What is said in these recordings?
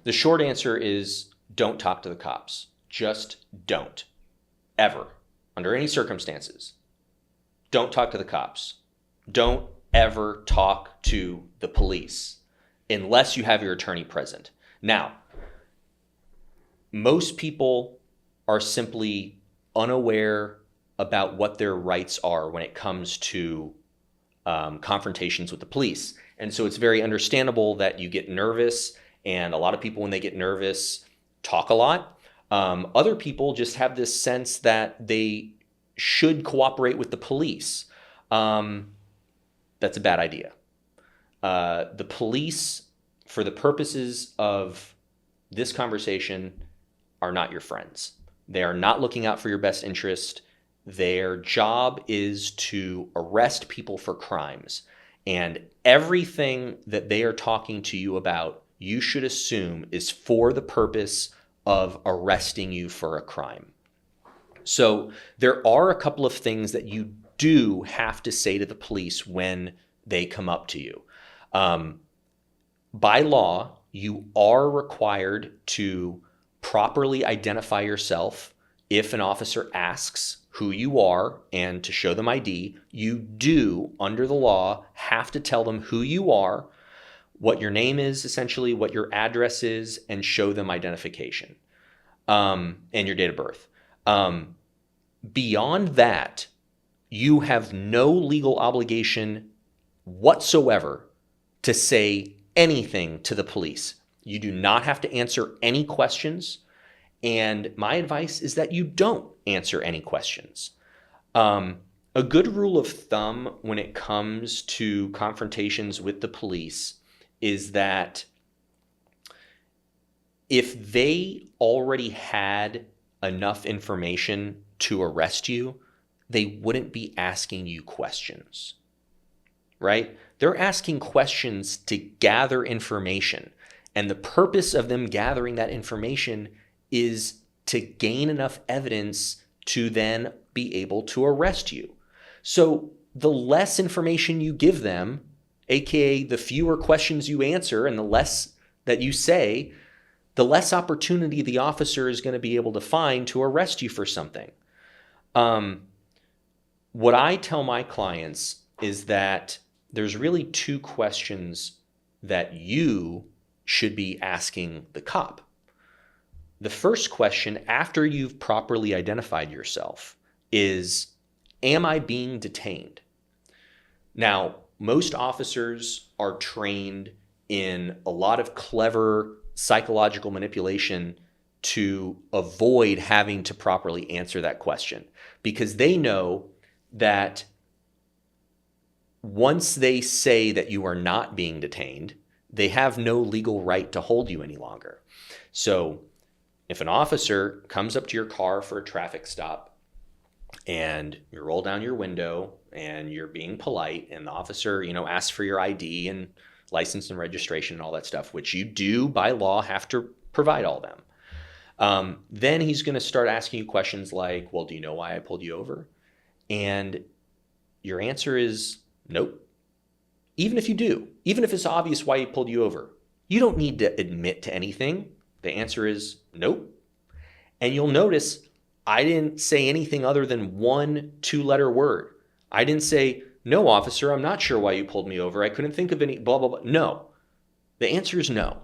The short answer is don't talk to the cops. Just don't. Ever. Under any circumstances. Don't talk to the cops. Don't ever talk to the police unless you have your attorney present. Now, most people are simply unaware about what their rights are when it comes to confrontations with the police. And so it's very understandable that you get nervous, and a lot of people, when they get nervous, talk a lot. Other people just have this sense that they should cooperate with the police. That's a bad idea. The police, for the purposes of this conversation, are not your friends. They are not looking out for your best interest. Their job is to arrest people for crimes. And everything that they are talking to you about, you should assume is for the purpose of arresting you for a crime. So there are a couple of things that you do have to say to the police when they come up to you. By law, you are required to properly identify yourself. If an officer asks who you are and to show them ID, you do, under the law, have to tell them who you are, what your name is, essentially, what your address is, and show them identification, and your date of birth. Beyond that, you have no legal obligation whatsoever to say anything to the police. You do not have to answer any questions. And my advice is that you don't answer any questions. A good rule of thumb when it comes to confrontations with the police is that if they already had enough information to arrest you, they wouldn't be asking you questions, right? They're asking questions to gather information. And the purpose of them gathering that information is to gain enough evidence to then be able to arrest you. So the less information you give them, aka the fewer questions you answer and the less that you say, the less opportunity the officer is going to be able to find to arrest you for something. What I tell my clients is that there's really two questions that you should be asking the cop. The first question, after you've properly identified yourself, is, am I being detained? Now, most officers are trained in a lot of clever psychological manipulation to avoid having to properly answer that question, because they know that once they say that you are not being detained, they have no legal right to hold you any longer. So if an officer comes up to your car for a traffic stop and you roll down your window and you're being polite, and the officer, asks for your ID and license and registration and all that stuff, which you do by law have to provide all them. Then he's going to start asking you questions like, well, do you know why I pulled you over? And your answer is nope. Even if you do, even if it's obvious why he pulled you over, you don't need to admit to anything. The answer is nope. And you'll notice I didn't say anything other than one 2-letter word. I didn't say, no, officer, I'm not sure why you pulled me over. I couldn't think of any blah, blah, blah. No. The answer is no.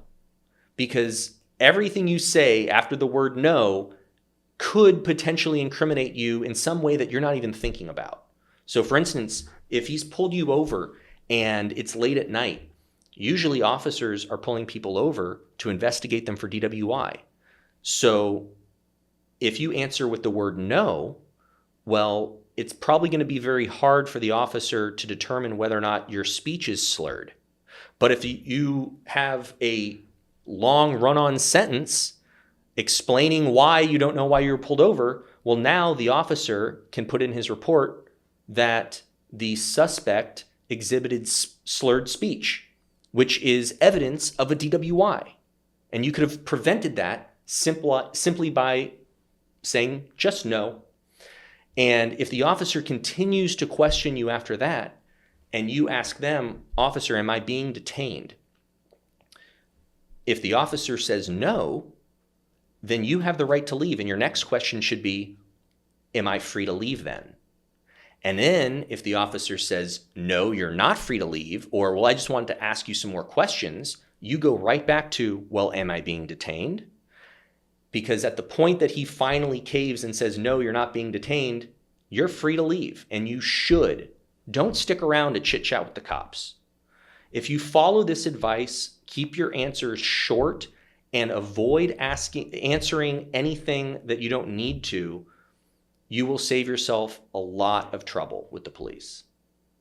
Because everything you say after the word no could potentially incriminate you in some way that you're not even thinking about. So for instance, if he's pulled you over and it's late at night, usually officers are pulling people over to investigate them for DWI. So if you answer with the word no, well, it's probably going to be very hard for the officer to determine whether or not your speech is slurred. But if you have a long run-on sentence explaining why you don't know why you were pulled over, well, now the officer can put in his report that the suspect exhibited slurred speech, which is evidence of a DWI. And you could have prevented that simply by saying just no. And if the officer continues to question you after that, and you ask them, officer, am I being detained? If the officer says no, then you have the right to leave. And your next question should be, am I free to leave then? And then if the officer says, no, you're not free to leave, or, well, I just wanted to ask you some more questions, you go right back to, well, am I being detained? Because at the point that he finally caves and says, no, you're not being detained, you're free to leave, and you should. Don't stick around to chit chat with the cops. If you follow this advice, keep your answers short and avoid answering anything that you don't need to, you will save yourself a lot of trouble with the police.